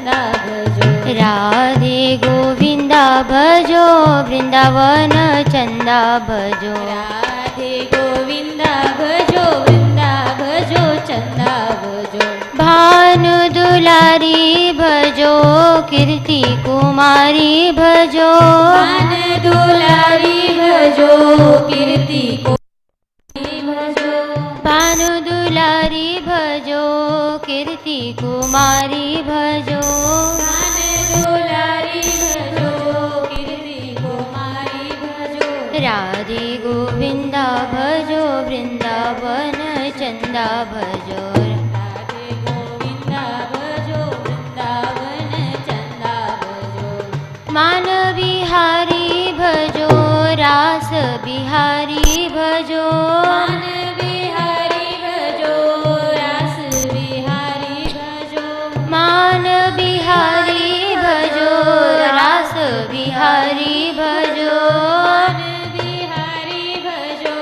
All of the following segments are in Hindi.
चंदा भजो। राधे गोविंदा भजो वृंदावन चंदा भजो। राधे गोविंदा भजो वृंदा भजो चंदा भजो। भानु दुलारी भजो कीर्ति कुमारी भजो। भान दुलारी भजो कीर्ति कुमारी भजो। भानु दुलारी भजो कीर्ति कुमारी भजो। भान दुलारी भजो कीर्ति कुमारी भजो। राधे गोविंदा भजो वृंदावन चंदा भजो। राधे गोविंदा भजो वृंदावन चंदा भजो। मान बिहारी भजो रास बिहारी भजो। मान बिहारी भजो रास बिहारी भजो। मान बिहारी भजो रास बिहारी भजो। मान बिहारी भजो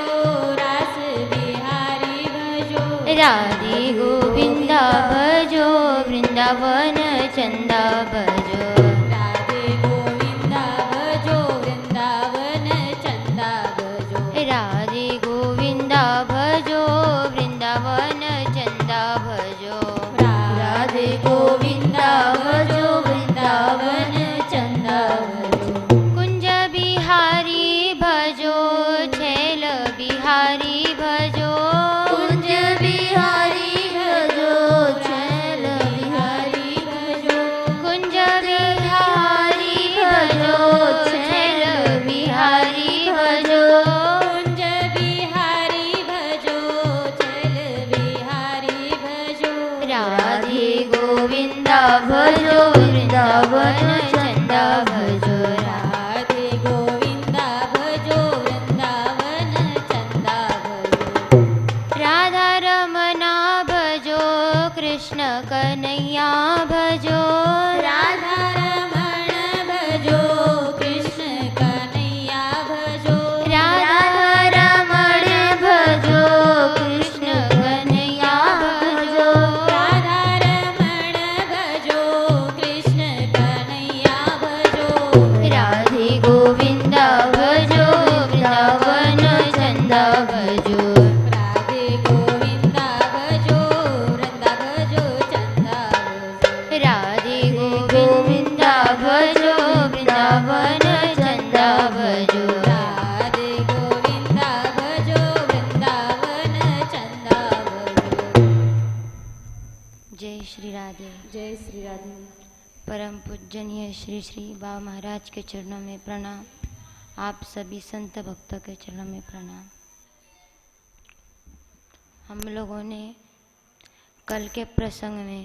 रास बिहारी भजो। राधे गोविंदा भजो वृंदावन चंदा भजो। राधे गोविंदा भजो वृंदावन चंदा भजो। राधे गोविंदा भजो वृंदावन चंदा भजो। राधे गोविंदा भजो वृंदावन चंदा भजो। कुंज बिहारी भजो छैल बिहारी भजो। कुंज बिहारी भजो छैल बिहारी भजो। कुंज बिहारी भजो छैल बिहारी भजो। कुंज बिहारी भजो छैल बिहारी भजो। राधे गोविंदा भजो वृंदावन चंदा भजो। राधे गोविंदा भजो वृंदावन चंदा भजो। राधा रमना भजो कृष्ण कन्हैया भजो। राधा रमण भजो कृष्ण कन्हैया भजो। राधा रमण भजो कृष्ण कन्हैया भजो। राधा रमण भजो कृष्ण कन्हैया भजो। राधे गोविंदा भजो वृंदावन चंदा भजो। राधे गोविंदा भजो वृंदा भजो चंदा भजो। राधे गोविंदा भजो वृंदावन चंदा भजो। राधे गोविंदा भजो वृंदावन चंदा भजो। जय श्री राधे। जय श्री राधे। परम पूजनीय श्री श्री बाबा महाराज के चरणों में प्रणाम। आप सभी संत भक्तों के चरणों में प्रणाम। हम लोगों ने कल के प्रसंग में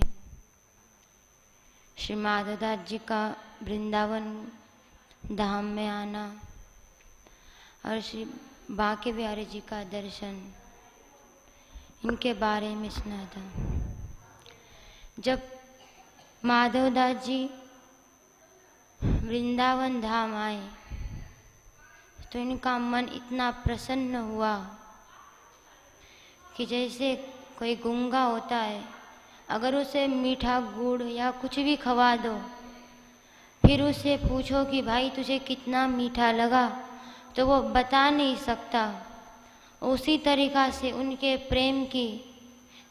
श्री माधवदास जी का वृंदावन धाम में आना और श्री बांके बिहारी जी का दर्शन, इनके बारे में सुना था। जब माधवदास जी वृंदावन धाम आए तो इनका मन इतना प्रसन्न हुआ कि जैसे कोई गूंगा होता है, अगर उसे मीठा गुड़ या कुछ भी खवा दो, फिर उससे पूछो कि भाई तुझे कितना मीठा लगा, तो वो बता नहीं सकता। उसी तरीक़ा से उनके प्रेम की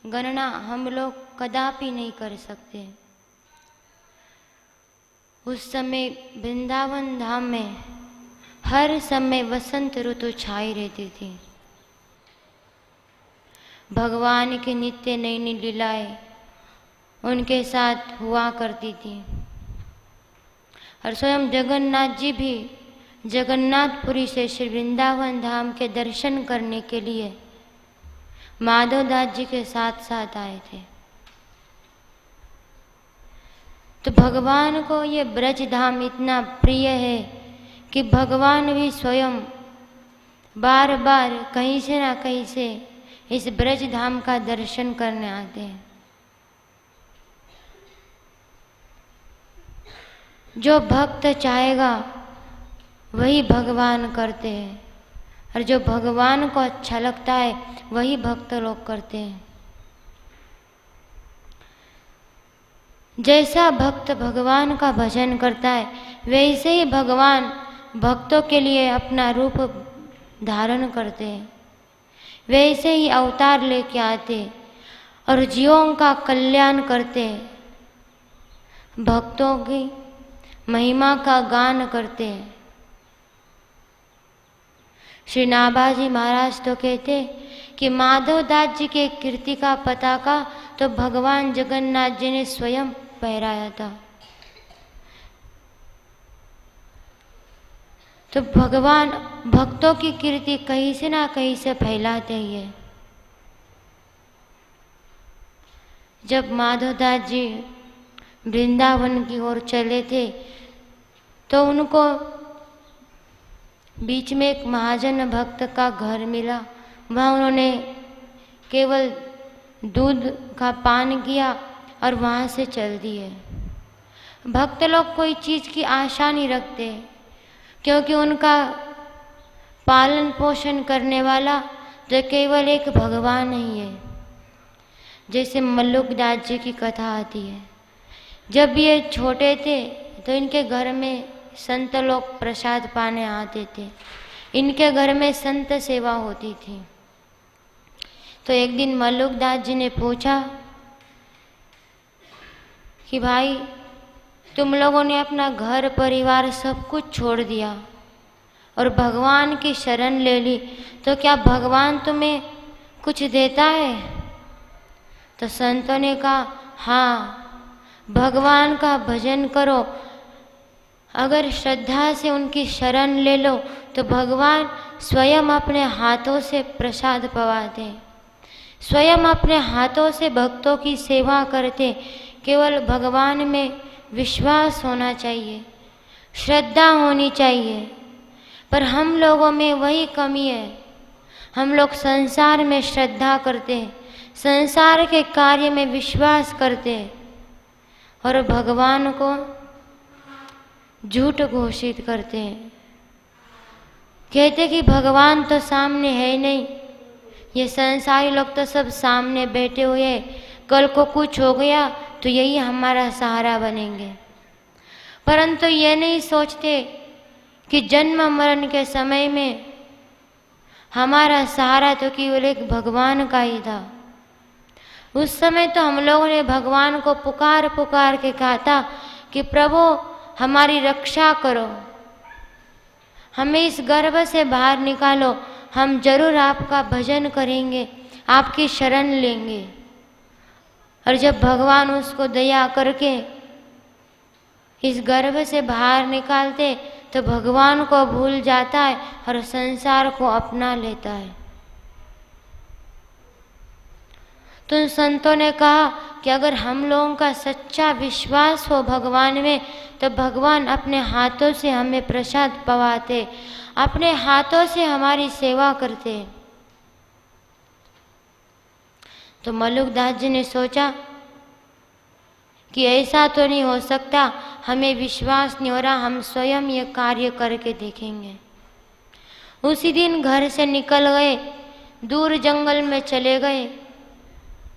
गणना हम लोग कदापि नहीं कर सकते। उस समय वृंदावन धाम में हर समय वसंत ऋतु छाई रहती थी। भगवान की नित्य नई नई लीलाएं उनके साथ हुआ करती थी। और स्वयं जगन्नाथ जी भी जगन्नाथपुरी से श्री वृंदावन धाम के दर्शन करने के लिए माधवदास जी के साथ साथ आए थे। तो भगवान को ये ब्रज धाम इतना प्रिय है कि भगवान भी स्वयं बार बार कहीं से ना कहीं से इस ब्रज धाम का दर्शन करने आते हैं। जो भक्त चाहेगा वही भगवान करते हैं, और जो भगवान को अच्छा लगता है वही भक्त लोग करते हैं। जैसा भक्त भगवान का भजन करता है वैसे ही भगवान भक्तों के लिए अपना रूप धारण करते हैं, वैसे ही अवतार लेके आते और जीवों का कल्याण करते, भक्तों की महिमा का गान करते हैं। श्री नाभाजी महाराज तो कहते कि माधवदास जी के कीर्ति का पताका तो भगवान जगन्नाथ जी ने स्वयं फहराया था। तो भगवान भक्तों की कीर्ति कहीं से ना कहीं से फैलाते ही है। जब माधवदास जी वृंदावन की ओर चले थे तो उनको बीच में एक महाजन भक्त का घर मिला। वहाँ उन्होंने केवल दूध का पान किया और वहाँ से चल दिए। भक्त लोग कोई चीज़ की आशा नहीं रखते, क्योंकि उनका पालन पोषण करने वाला तो केवल एक भगवान ही है। जैसे मल्लुकदास जी की कथा आती है, जब ये छोटे थे तो इनके घर में संत लोग प्रसाद पाने आते थे, इनके घर में संत सेवा होती थी। तो एक दिन मल्लुकदास जी ने पूछा कि भाई तुम लोगों ने अपना घर परिवार सब कुछ छोड़ दिया और भगवान की शरण ले ली, तो क्या भगवान तुम्हें कुछ देता है? तो संतों ने कहा हाँ, भगवान का भजन करो, अगर श्रद्धा से उनकी शरण ले लो तो भगवान स्वयं अपने हाथों से प्रसाद पवाते, स्वयं अपने हाथों से भक्तों की सेवा करते। केवल भगवान में विश्वास होना चाहिए, श्रद्धा होनी चाहिए। पर हम लोगों में वही कमी है, हम लोग संसार में श्रद्धा करते हैं, संसार के कार्य में विश्वास करते हैं और भगवान को झूठ घोषित करते हैं। कहते कि भगवान तो सामने है नहीं, ये संसारी लोग तो सब सामने बैठे हुए हैं, कल को कुछ हो गया तो यही हमारा सहारा बनेंगे। परंतु ये नहीं सोचते कि जन्म मरण के समय में हमारा सहारा तो केवल एक भगवान का ही था। उस समय तो हम लोगों ने भगवान को पुकार पुकार के कहा था कि प्रभु हमारी रक्षा करो, हमें इस गर्भ से बाहर निकालो, हम जरूर आपका भजन करेंगे, आपकी शरण लेंगे। और जब भगवान उसको दया करके इस गर्भ से बाहर निकालते तो भगवान को भूल जाता है और संसार को अपना लेता है। तो संतों ने कहा कि अगर हम लोगों का सच्चा विश्वास हो भगवान में तो भगवान अपने हाथों से हमें प्रसाद पवाते, अपने हाथों से हमारी सेवा करते। तो मल्लुकदास जी ने सोचा कि ऐसा तो नहीं हो सकता, हमें विश्वास नहीं हो रहा, हम स्वयं ये कार्य करके देखेंगे। उसी दिन घर से निकल गए, दूर जंगल में चले गए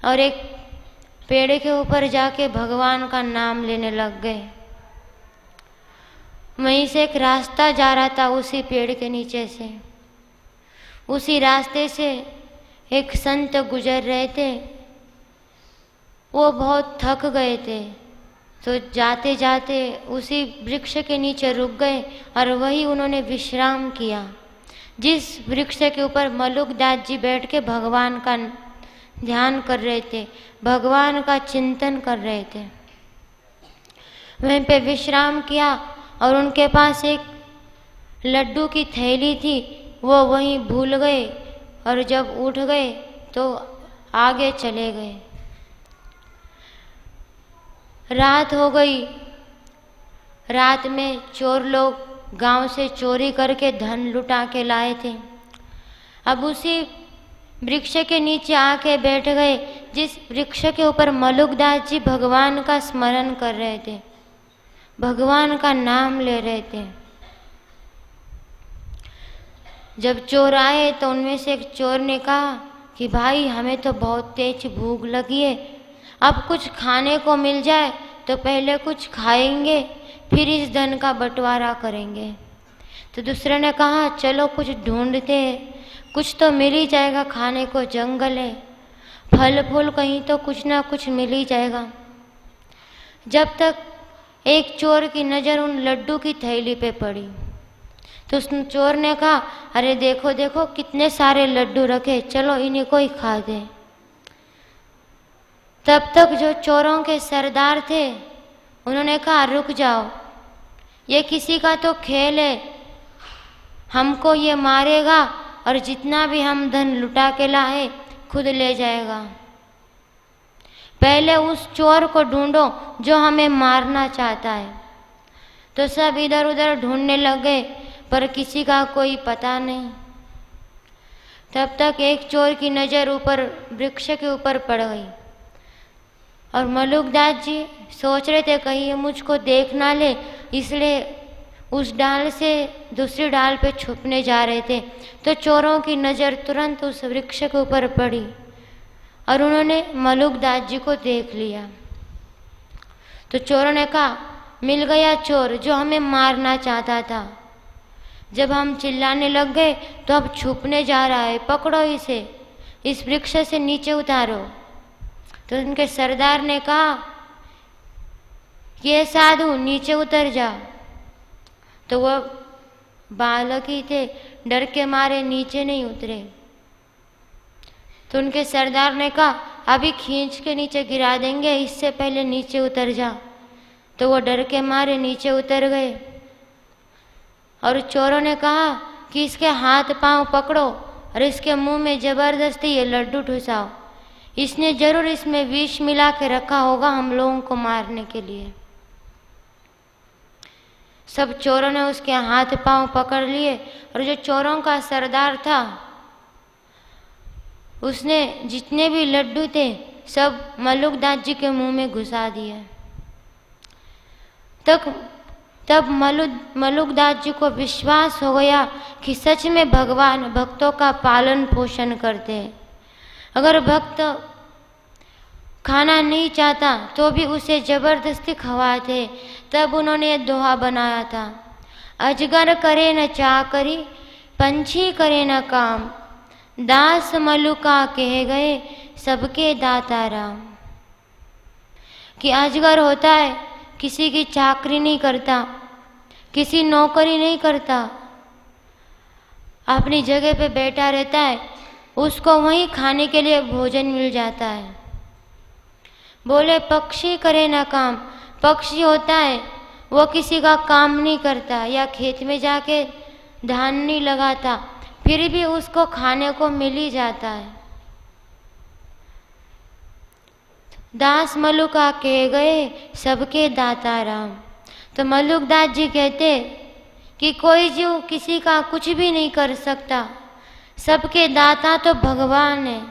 और एक पेड़ के ऊपर जाके भगवान का नाम लेने लग गए। वहीं से एक रास्ता जा रहा था, उसी पेड़ के नीचे से, उसी रास्ते से एक संत गुजर रहे थे। वो बहुत थक गए थे, तो जाते जाते उसी वृक्ष के नीचे रुक गए और वही उन्होंने विश्राम किया, जिस वृक्ष के ऊपर मल्लुकदास जी बैठ के भगवान का ध्यान कर रहे थे, भगवान का चिंतन कर रहे थे। वहीं पे विश्राम किया और उनके पास एक लड्डू की थैली थी, वो वहीं भूल गए और जब उठ गए तो आगे चले गए। रात हो गई, रात में चोर लोग गांव से चोरी करके धन लुटा के लाए थे। अब उसी वृक्ष के नीचे आके बैठ गए, जिस वृक्ष के ऊपर मल्लुकदास जी भगवान का स्मरण कर रहे थे, भगवान का नाम ले रहे थे। जब चोर आए तो उनमें से एक चोर ने कहा कि भाई हमें तो बहुत तेज भूख लगी है, अब कुछ खाने को मिल जाए तो पहले कुछ खाएंगे, फिर इस धन का बंटवारा करेंगे। तो दूसरे ने कहा चलो कुछ ढूंढते हैं, कुछ तो मिल ही जाएगा, खाने को जंगल है, फल फूल कहीं तो कुछ ना कुछ मिल ही जाएगा। जब तक एक चोर की नज़र उन लड्डू की थैली पे पड़ी, तो उस चोर ने कहा अरे देखो देखो कितने सारे लड्डू रखे, चलो इन्हीं को ही खा दे। तब तक जो चोरों के सरदार थे उन्होंने कहा रुक जाओ, ये किसी का तो खेल है, हमको ये मारेगा और जितना भी हम धन लुटा के लाए खुद ले जाएगा। पहले उस चोर को ढूंढो जो हमें मारना चाहता है। तो सब इधर उधर ढूंढने लगे पर किसी का कोई पता नहीं। तब तक एक चोर की नज़र ऊपर वृक्ष के ऊपर पड़ गई और मलुकदास जी सोच रहे थे कहीं ये मुझको देख ना ले, इसलिए उस डाल से दूसरी डाल पे छुपने जा रहे थे। तो चोरों की नज़र तुरंत उस वृक्ष के ऊपर पड़ी और उन्होंने मलुकदास जी को देख लिया। तो चोरों ने कहा मिल गया चोर जो हमें मारना चाहता था। जब हम चिल्लाने लग गए तो अब छुपने जा रहा है, पकड़ो इसे, इस वृक्ष से नीचे उतारो। तो उनके सरदार ने कहा ये साधु नीचे उतर जा। तो वह बालक ही थे, डर के मारे नीचे नहीं उतरे। तो उनके सरदार ने कहा अभी खींच के नीचे गिरा देंगे, इससे पहले नीचे उतर जा। तो वो डर के मारे नीचे उतर गए और चोरों ने कहा कि इसके हाथ पांव पकड़ो और इसके मुंह में जबरदस्ती ये लड्डू ठुसाओ, इसने जरूर इसमें विष मिला के रखा होगा हम लोगों को मारने के लिए। सब चोरों ने उसके हाथ पांव पकड़ लिए और जो चोरों का सरदार था उसने जितने भी लड्डू थे सब मलुकदास जी के मुंह में घुसा दिए। तब मलुकदास जी को विश्वास हो गया कि सच में भगवान भक्तों का पालन पोषण करते हैं। अगर भक्त खाना नहीं चाहता तो भी उसे जबरदस्ती खवाते। तब उन्होंने ये दोहा बनाया था, अजगर करे न चाकरी, पंछी करे न काम, दास मलुका कहे गए सबके दाता राम। कि अजगर होता है, किसी की चाकरी नहीं करता, किसी नौकरी नहीं करता, अपनी जगह पे बैठा रहता है, उसको वहीं खाने के लिए भोजन मिल जाता है। बोले पक्षी करे ना काम, पक्षी होता है वो किसी का काम नहीं करता या खेत में जाके धान नहीं लगाता, फिर भी उसको खाने को मिल ही जाता है। दास मलुका कहे गए सबके दाता राम। तो मलुकदास जी कहते कि कोई जीव किसी का कुछ भी नहीं कर सकता, सबके दाता तो भगवान है।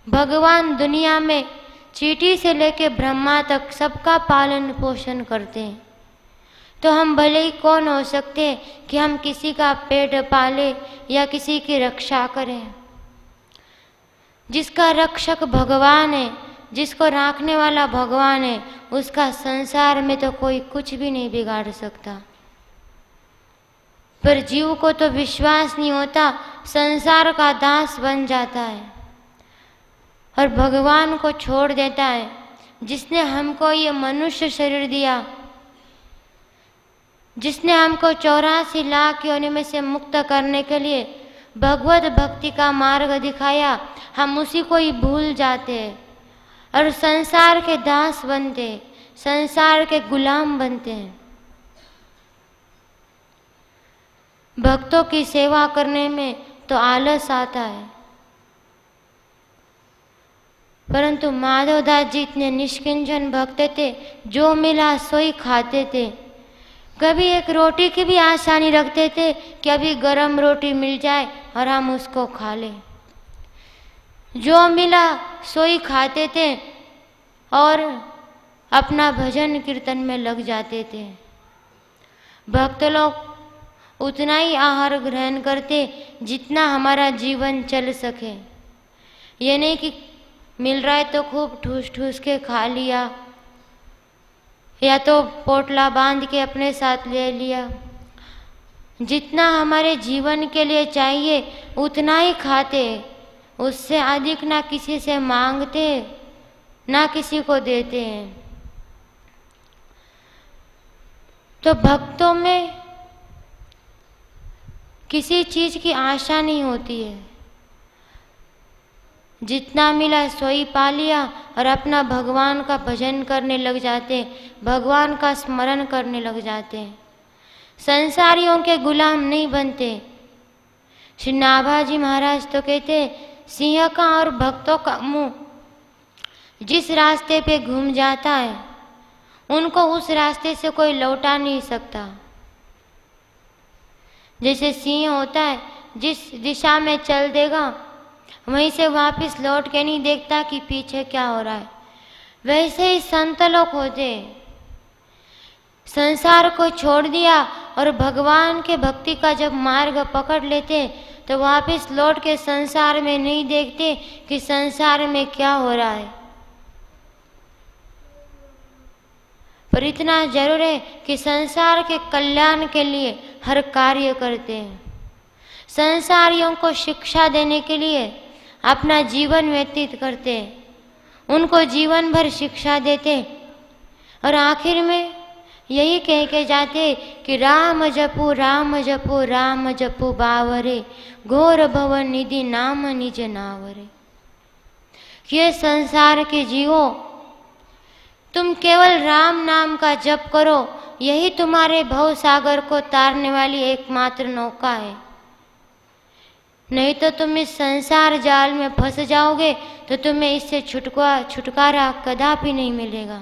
भगवान दुनिया में चींटी से लेके ब्रह्मा तक सबका पालन पोषण करते हैं। तो हम भले ही कौन हो सकते हैं कि हम किसी का पेट पाले या किसी की रक्षा करें। जिसका रक्षक भगवान है, जिसको राखने वाला भगवान है, उसका संसार में तो कोई कुछ भी नहीं बिगाड़ सकता। पर जीव को तो विश्वास नहीं होता, संसार का दास बन जाता है और भगवान को छोड़ देता है। जिसने हमको ये मनुष्य शरीर दिया, जिसने हमको 84 लाख योनि में से मुक्त करने के लिए भगवत भक्ति का मार्ग दिखाया, हम उसी को ही भूल जाते हैं और संसार के दास बनते, संसार के गुलाम बनते हैं। भक्तों की सेवा करने में तो आलस आता है, परंतु माधवदास जी इतने निष्किंचन भक्त थे, जो मिला सोई खाते थे। कभी एक रोटी की भी आशा नहीं रखते थे कि अभी गरम रोटी मिल जाए और हम उसको खा लें। जो मिला सोई खाते थे और अपना भजन कीर्तन में लग जाते थे। भक्त लोग उतना ही आहार ग्रहण करते जितना हमारा जीवन चल सके। ये नहीं कि मिल रहा है तो खूब ठूस ठूस के खा लिया, या तो पोटला बांध के अपने साथ ले लिया। जितना हमारे जीवन के लिए चाहिए उतना ही खाते, उससे अधिक ना किसी से मांगते ना किसी को देते हैं। तो भक्तों में किसी चीज की आशा नहीं होती है, जितना मिला सोई पा लिया और अपना भगवान का भजन करने लग जाते, भगवान का स्मरण करने लग जाते, संसारियों के गुलाम नहीं बनते। श्री नाभाजी महाराज तो कहते, सिंह का और भक्तों का मुंह जिस रास्ते पे घूम जाता है उनको उस रास्ते से कोई लौटा नहीं सकता। जैसे सिंह होता है, जिस दिशा में चल देगा वहीं से वापस लौट के नहीं देखता कि पीछे क्या हो रहा है। वैसे ही संत लोग होते, संसार को छोड़ दिया और भगवान के भक्ति का जब मार्ग पकड़ लेते तो वापस लौट के संसार में नहीं देखते कि संसार में क्या हो रहा है। पर इतना जरूर है कि संसार के कल्याण के लिए हर कार्य करते हैं, संसारियों को शिक्षा देने के लिए अपना जीवन व्यतीत करते, उनको जीवन भर शिक्षा देते और आखिर में यही कह के जाते कि राम जपू राम जपू राम जपू बावरे, घोर भवन निधि नाम निज नावरे। ये संसार के जीवो, तुम केवल राम नाम का जप करो, यही तुम्हारे भव सागर को तारने वाली एकमात्र नौका है। नहीं तो तुम इस संसार जाल में फंस जाओगे तो तुम्हें इससे छुटकारा कदापि नहीं मिलेगा।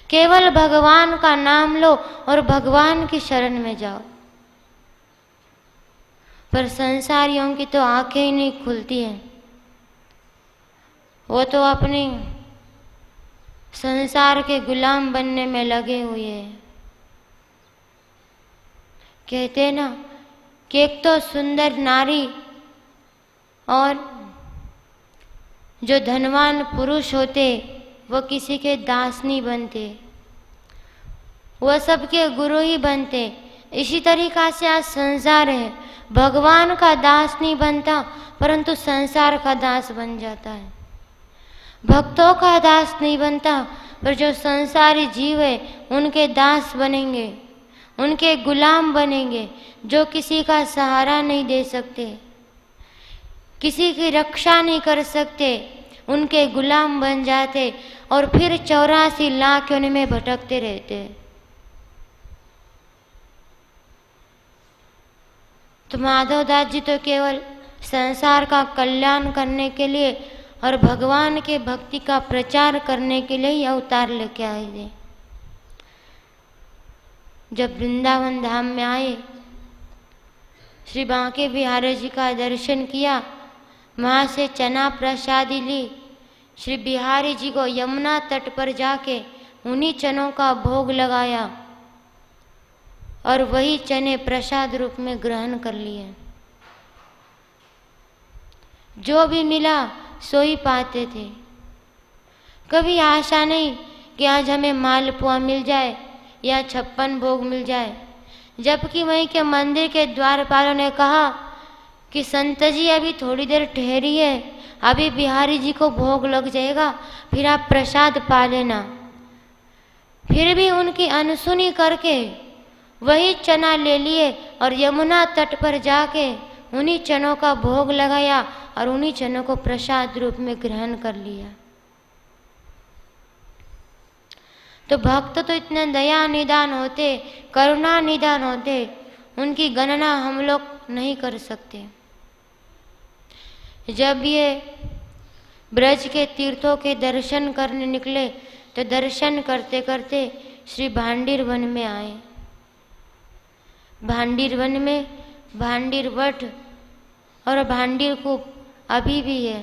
केवल भगवान का नाम लो और भगवान की शरण में जाओ। पर संसारियों की तो आंखें ही नहीं खुलती हैं, वो तो अपनी संसार के गुलाम बनने में लगे हुए हैं। कहते ना कि एक तो सुंदर नारी और जो धनवान पुरुष होते वो किसी के दास नहीं बनते, वह सबके गुरु ही बनते। इसी तरीका से आज संसार है, भगवान का दास नहीं बनता परंतु संसार का दास बन जाता है। भक्तों का दास नहीं बनता पर जो संसारी जीव है उनके दास बनेंगे, उनके गुलाम बनेंगे, जो किसी का सहारा नहीं दे सकते, किसी की रक्षा नहीं कर सकते, उनके गुलाम बन जाते और फिर 84 लाख योनि में भटकते रहते। तो माधवदास जी तो केवल संसार का कल्याण करने के लिए और भगवान के भक्ति का प्रचार करने के लिए ही अवतार लेके आए थे। जब वृंदावन धाम में आए, श्री बांके बिहारी जी का दर्शन किया, वहाँ से चना प्रसादी ली, श्री बिहारी जी को यमुना तट पर जाके उन्हीं चनों का भोग लगाया और वही चने प्रसाद रूप में ग्रहण कर लिए। जो भी मिला सो ही पाते थे, कभी आशा नहीं कि आज हमें मालपुआ मिल जाए या 56 भोग मिल जाए। जबकि वहीं के मंदिर के द्वारपालों ने कहा कि संत जी अभी थोड़ी देर ठहरिए, अभी बिहारी जी को भोग लग जाएगा, फिर आप प्रसाद पा लेना। फिर भी उनकी अनसुनी करके वही चना ले लिए और यमुना तट पर जाके उन्हीं चनों का भोग लगाया और उन्हीं चनों को प्रसाद रूप में ग्रहण कर लिया। तो भक्त तो इतने दया निदान होते, करुणा निदान होते, उनकी गणना हम लोग नहीं कर सकते। जब ये ब्रज के तीर्थों के दर्शन करने निकले तो दर्शन करते करते श्री भांडीर वन में आए। भांडीर वन में भांडीर वट और भांडीर कूप अभी भी है,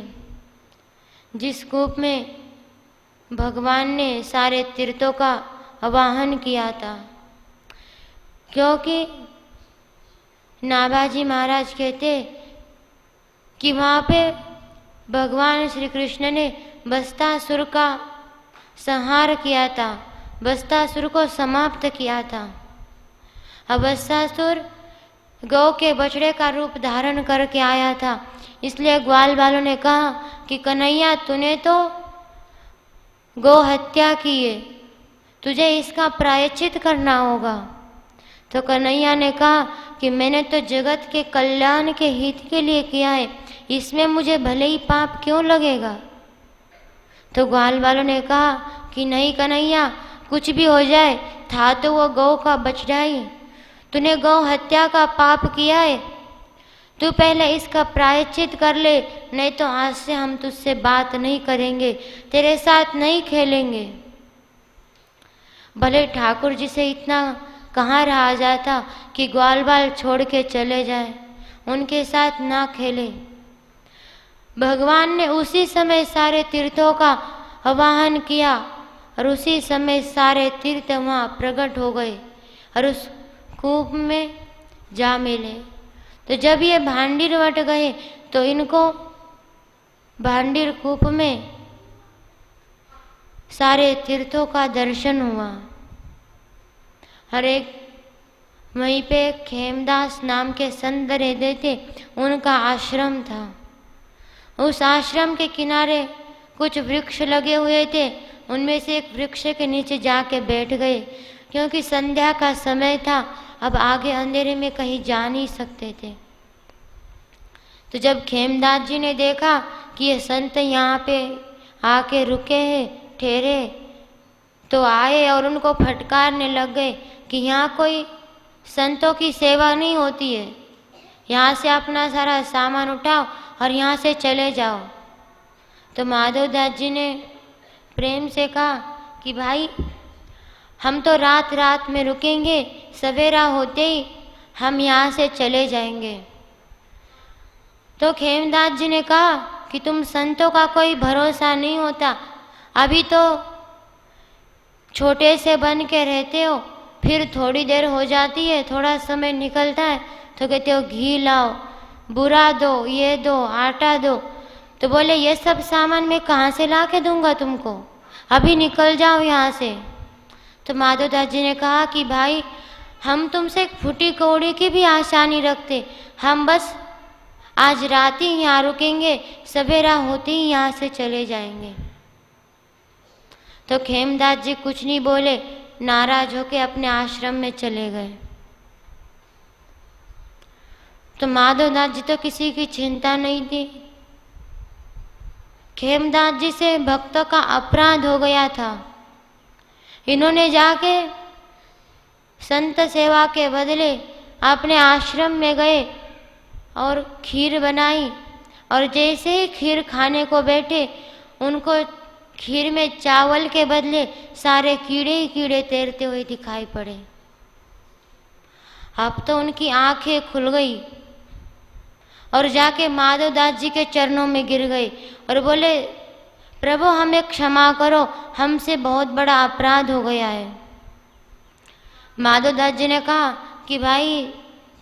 जिस कूप में भगवान ने सारे तीर्थों का आवाहन किया था। क्योंकि नाभाजी महाराज कहते कि वहाँ पे भगवान श्री कृष्ण ने बस्तासुर का संहार किया था, वत्सासुर को समाप्त किया था। अब वत्सासुर गौ के बछड़े का रूप धारण करके आया था, इसलिए ग्वाल वालों ने कहा कि कन्हैया तूने तो गौ हत्या की है, तुझे इसका प्रायश्चित करना होगा। तो कन्हैया ने कहा कि मैंने तो जगत के कल्याण के हित के लिए किया है, इसमें मुझे भले ही पाप क्यों लगेगा। तो ग्वाल वालों ने कहा कि नहीं कन्हैया, कुछ भी हो जाए, था तो वो गौ का बछड़ा ही, तूने गौ हत्या का पाप किया है, तू पहले इसका प्रायश्चित कर ले, नहीं तो आज से हम तुझसे बात नहीं करेंगे, तेरे साथ नहीं खेलेंगे। भले ठाकुर जी से इतना कहाँ रहा जाता कि ग्वाल बाल छोड़ के चले जाए, उनके साथ ना खेले। भगवान ने उसी समय सारे तीर्थों का आवाहन किया और उसी समय सारे तीर्थ वहाँ प्रकट हो गए और उस कूप में जा मिले। तो जब ये भांडीर वट गए तो इनको भांडीर कूप में सारे तीर्थों का दर्शन हुआ। हर एक वहीं पे खेमदास नाम के संत रहते थे, उनका आश्रम था। उस आश्रम के किनारे कुछ वृक्ष लगे हुए थे, उनमें से एक वृक्ष के नीचे जाके बैठ गए, क्योंकि संध्या का समय था, अब आगे अंधेरे में कहीं जा नहीं सकते थे। तो जब खेमदास जी ने देखा कि ये संत यहाँ पे आके रुके हैं, ठहरे, तो आए और उनको फटकारने लग गए कि यहाँ कोई संतों की सेवा नहीं होती है, यहाँ से अपना सारा सामान उठाओ और यहाँ से चले जाओ। तो माधवदास जी ने प्रेम से कहा कि भाई हम तो रात रात में रुकेंगे, सवेरा होते ही हम यहाँ से चले जाएंगे। तो खेमदास जी ने कहा कि तुम संतों का कोई भरोसा नहीं होता, अभी तो छोटे से बन के रहते हो, फिर थोड़ी देर हो जाती है, थोड़ा समय निकलता है तो कहते हो घी लाओ, बुरा दो, ये दो, आटा दो। तो बोले ये सब सामान मैं कहाँ से ला के दूंगा तुमको, अभी निकल जाओ यहाँ से। तो माधवदास जी ने कहा कि भाई हम तुमसे एक फूटी कौड़ी की भी आशा नहीं रखते, हम बस आज रात ही यहाँ रुकेंगे, सवेरा होते ही यहाँ से चले जाएंगे। तो खेमदास जी कुछ नहीं बोले, नाराज होके अपने आश्रम में चले गए। तो माधवदास जी तो किसी की चिंता नहीं थी। खेमदास जी से भक्तों का अपराध हो गया था। इन्होंने जाके संत सेवा के बदले अपने आश्रम में गए और खीर बनाई, और जैसे ही खीर खाने को बैठे उनको खीर में चावल के बदले सारे कीड़े ही कीड़े तैरते हुए दिखाई पड़े। अब तो उनकी आंखें खुल गई और जाके माधवदास जी के चरणों में गिर गए और बोले प्रभु हमें क्षमा करो, हमसे बहुत बड़ा अपराध हो गया है। माधवदास जी ने कहा कि भाई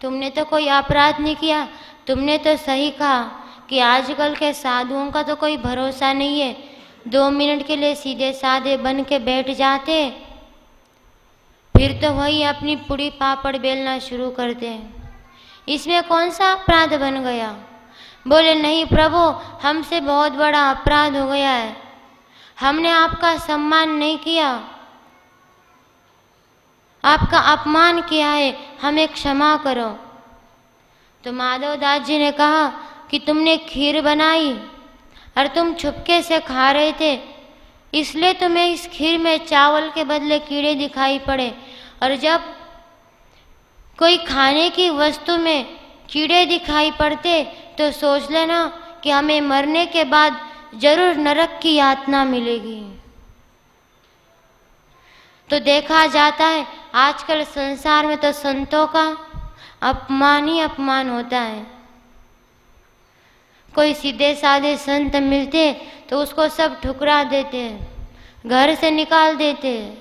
तुमने तो कोई अपराध नहीं किया, तुमने तो सही कहा कि आजकल के साधुओं का तो कोई भरोसा नहीं है, 2 मिनट के लिए सीधे साधे बन के बैठ जाते, फिर तो वही अपनी पुड़ी पापड़ बेलना शुरू करते हैं, इसमें कौन सा अपराध बन गया। बोले नहीं प्रभु हमसे बहुत बड़ा अपराध हो गया है, हमने आपका सम्मान नहीं किया, आपका अपमान किया है, हमें क्षमा करो। तो माधवदास जी ने कहा कि तुमने खीर बनाई और तुम छुपके से खा रहे थे, इसलिए तुम्हें इस खीर में चावल के बदले कीड़े दिखाई पड़े, और जब कोई खाने की वस्तु में कीड़े दिखाई पड़ते तो सोच लेना कि हमें मरने के बाद जरूर नरक की यातना मिलेगी। तो देखा जाता है आजकल संसार में तो संतों का अपमान ही अपमान होता है। कोई सीधे साधे संत मिलते तो उसको सब ठुकरा देते हैं, घर से निकाल देते हैं।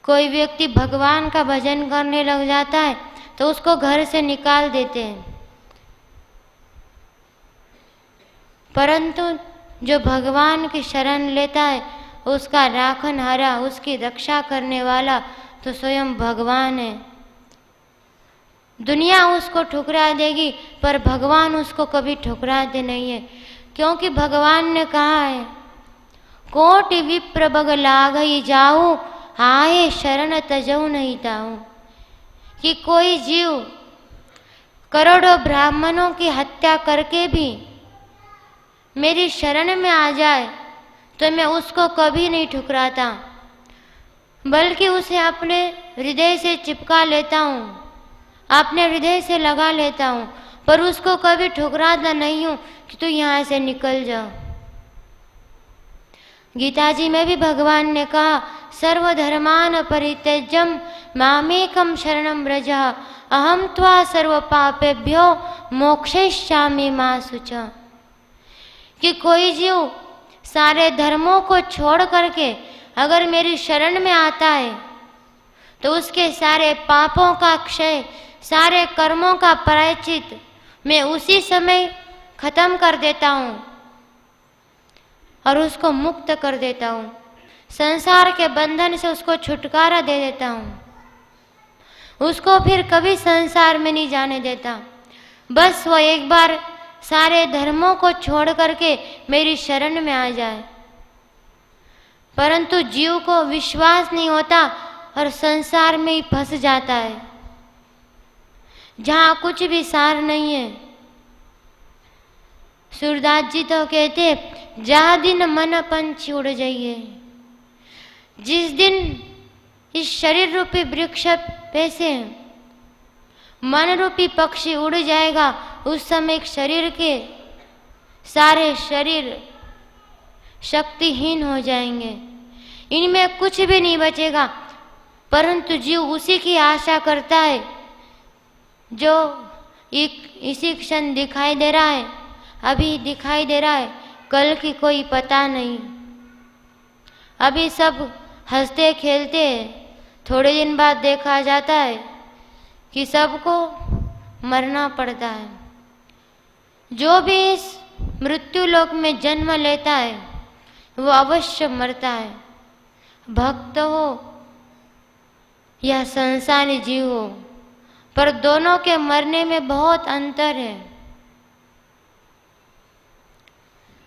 कोई व्यक्ति भगवान का भजन करने लग जाता है तो उसको घर से निकाल देते हैं, परंतु जो भगवान की शरण लेता है उसका राखनहारा, उसकी रक्षा करने वाला तो स्वयं भगवान है। दुनिया उसको ठुकरा देगी पर भगवान उसको कभी ठुकराते नहीं है, क्योंकि भगवान ने कहा है, कोटि विप्र बग लागई जाऊं, आए शरण तजऊ नहीं ताऊं। कि कोई जीव करोड़ों ब्राह्मणों की हत्या करके भी मेरी शरण में आ जाए तो मैं उसको कभी नहीं ठुकराता, बल्कि उसे अपने हृदय से चिपका लेता हूँ, अपने हृदय से लगा लेता हूँ, पर उसको कभी ठुकराता नहीं हूँ कि तू यहाँ से निकल जाओ। गीता जी में भी भगवान ने कहा, सर्वधर्मान परित्यज्यम मामेकम शरणं व्रज, अहम त्वा सर्व पापेभ्यो मोक्षयिष्यामि मा शुचा। कि कोई जीव सारे धर्मों को छोड़ करके अगर मेरी शरण में आता है तो उसके सारे पापों का क्षय, सारे कर्मों का प्रायश्चित मैं उसी समय खत्म कर देता हूँ और उसको मुक्त कर देता हूँ, संसार के बंधन से उसको छुटकारा दे देता हूँ, उसको फिर कभी संसार में नहीं जाने देता। बस वो एक बार सारे धर्मों को छोड़ करके मेरी शरण में आ जाए। परंतु जीव को विश्वास नहीं होता और संसार में ही फंस जाता है, जहाँ कुछ भी सार नहीं है। सूरदास जी तो कहते, जा दिन मन पंछी उड़ जाइए। जिस दिन इस शरीर रूपी वृक्ष पे से मन रूपी पक्षी उड़ जाएगा, उस समय शरीर के सारे शरीर शक्तिहीन हो जाएंगे, इनमें कुछ भी नहीं बचेगा। परंतु जीव उसी की आशा करता है जो इसी क्षण दिखाई दे रहा है, अभी दिखाई दे रहा है, कल की कोई पता नहीं। अभी सब हंसते खेलते हैं, थोड़े दिन बाद देखा जाता है कि सबको मरना पड़ता है। जो भी इस मृत्यु लोक में जन्म लेता है वो अवश्य मरता है, भक्त हो या संसारी जीव हो, पर दोनों के मरने में बहुत अंतर है।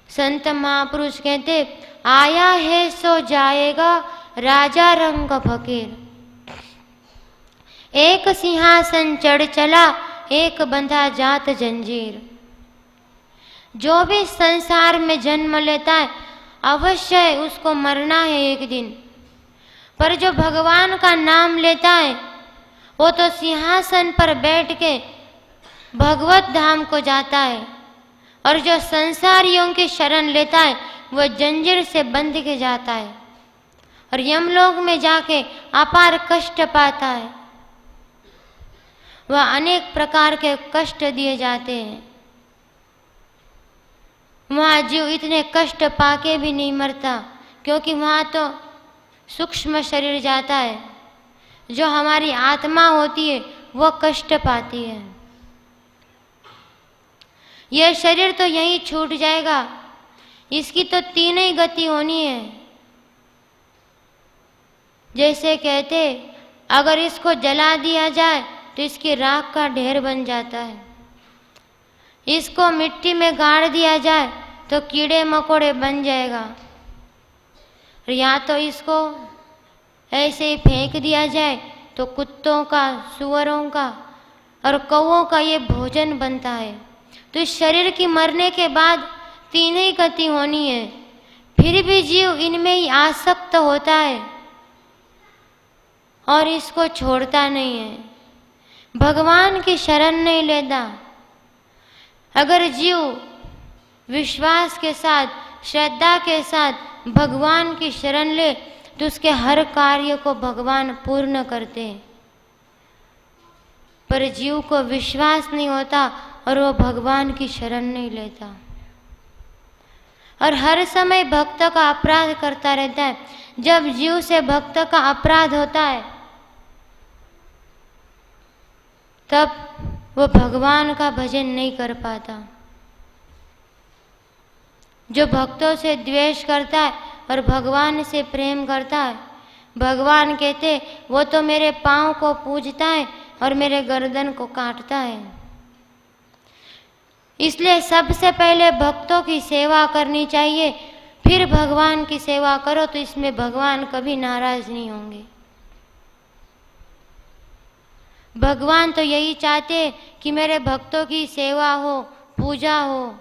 संत महापुरुष कहते, आया है सो जाएगा राजा रंग फकीर, एक सिंहासन चढ़ चला एक बंधा जात जंजीर। जो भी संसार में जन्म लेता है अवश्य उसको मरना है एक दिन, पर जो भगवान का नाम लेता है वो तो सिंहासन पर बैठ के भगवत धाम को जाता है, और जो संसारियों की शरण लेता है वो जंजीर से बंध के जाता है और यमलोक में जाके अपार कष्ट पाता है। वह अनेक प्रकार के कष्ट दिए जाते हैं। वहाँ जीव इतने कष्ट पाके भी नहीं मरता, क्योंकि वहाँ तो सूक्ष्म शरीर जाता है, जो हमारी आत्मा होती है वो कष्ट पाती है। यह शरीर तो यहीं छूट जाएगा, इसकी तो तीन ही गति होनी है। जैसे कहते, अगर इसको जला दिया जाए तो इसकी राख का ढेर बन जाता है, इसको मिट्टी में गाड़ दिया जाए तो कीड़े मकोड़े बन जाएगा, या तो इसको ऐसे ही फेंक दिया जाए तो कुत्तों का, सुअरों का और कौओं का ये भोजन बनता है। तो इस शरीर की मरने के बाद तीन ही गति होनी है, फिर भी जीव इनमें ही आसक्त होता है और इसको छोड़ता नहीं है, भगवान की शरण नहीं लेता। अगर जीव विश्वास के साथ, श्रद्धा के साथ भगवान की शरण ले तो उसके हर कार्य को भगवान पूर्ण करते हैं। पर जीव को विश्वास नहीं होता और वो भगवान की शरण नहीं लेता और हर समय भक्त का अपराध करता रहता है। जब जीव से भक्त का अपराध होता है तब वो भगवान का भजन नहीं कर पाता। जो भक्तों से द्वेष करता है और भगवान से प्रेम करता है, भगवान कहते वो तो मेरे पाँव को पूजता है और मेरे गर्दन को काटता है। इसलिए सबसे पहले भक्तों की सेवा करनी चाहिए, फिर भगवान की सेवा करो, तो इसमें भगवान कभी नाराज नहीं होंगे। भगवान तो यही चाहते कि मेरे भक्तों की सेवा हो, पूजा हो,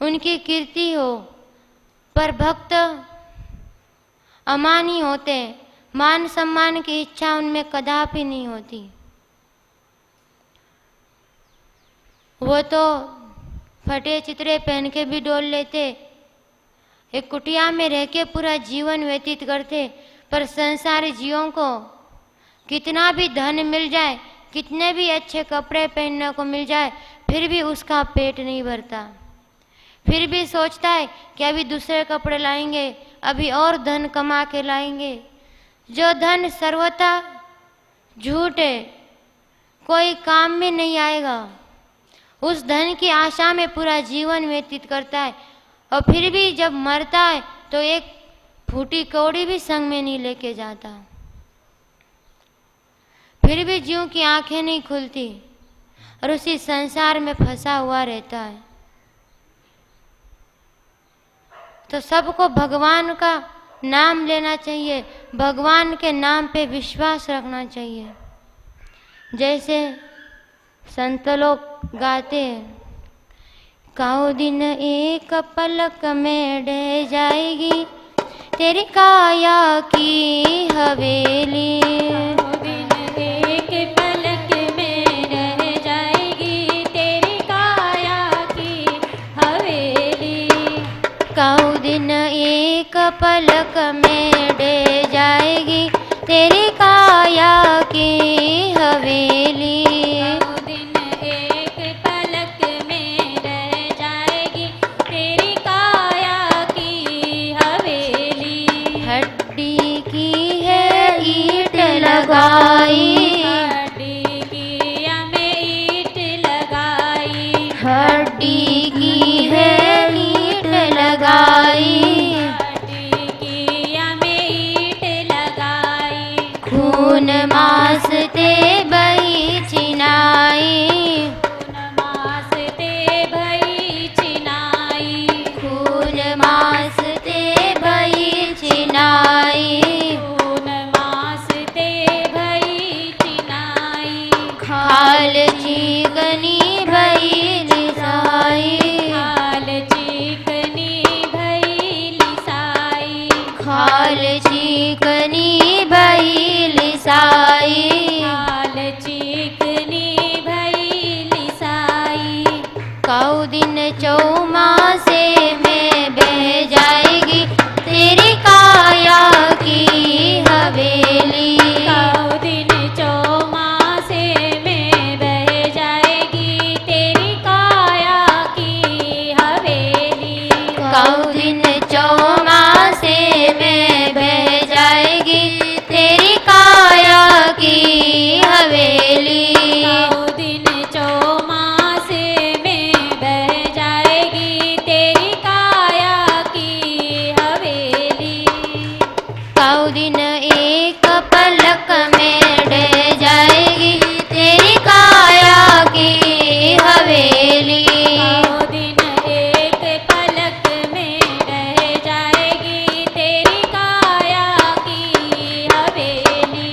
उनकी कीर्ति हो। पर भक्त अमानी होते, मान सम्मान की इच्छा उनमें कदापि नहीं होती। वो तो फटे चित्रे पहन के भी डोल लेते, एक कुटिया में रह के पूरा जीवन व्यतीत करते। पर संसारी जीवों को कितना भी धन मिल जाए, कितने भी अच्छे कपड़े पहनने को मिल जाए, फिर भी उसका पेट नहीं भरता। फिर भी सोचता है कि अभी दूसरे कपड़े लाएंगे, अभी और धन कमा के लाएंगे। जो धन सर्वथा झूठ है, कोई काम में नहीं आएगा, उस धन की आशा में पूरा जीवन व्यतीत करता है। और फिर भी जब मरता है तो एक फूटी कौड़ी भी संग में नहीं लेके जाता। फिर भी जीव की आंखें नहीं खुलती और उसी संसार में फंसा हुआ रहता है। तो सबको भगवान का नाम लेना चाहिए, भगवान के नाम पे विश्वास रखना चाहिए। जैसे संत लोग गाते हैं, काऊ दिन एक पलक में ढह जाएगी तेरी काया की हवेली। काऊ दिन एक पलक में रह जाएगी तेरी काया की हवेली। काऊ दिन एक पलक में ढह जाएगी तेरी काया की हवेली। काऊ दिन एक पलक में रह जाएगी तेरी काया की हवेली। हड्डी की है ईंट लगाई, हड्डी की हमें ईंट लगाई। हड्डी की है ईंट लगाई, हड्डी की हमें ईंट लगाई। खून मांस ते बही चिनाई, खून मांस ते भई चिनाई। खून मांस ते बही चिनाई। खून मांस ते भई चिनाई। खाल चीकनी भई लिसाई, खाल चिकनी भई लिसाई। खाल चीकनी भई लिसाई। खाल चिकनी भई लिसाई। काऊ दिन चौमासे में बह जाएगी तेरी काया की हवेली। काऊ दिन चौमासे में बह जाएगी तेरी काया की हवेली। काऊ दिन चौमासे में बह जाएगी तेरी काया की हवेली। काऊ दिन चौमासे में बह जाएगी तेरी काया की हवेली। काऊ दिन एक पलक में ढह जाएगी तेरी काया की हवेली। काऊ दिन एक पलक में रह जाएगी तेरी काया की हवेली।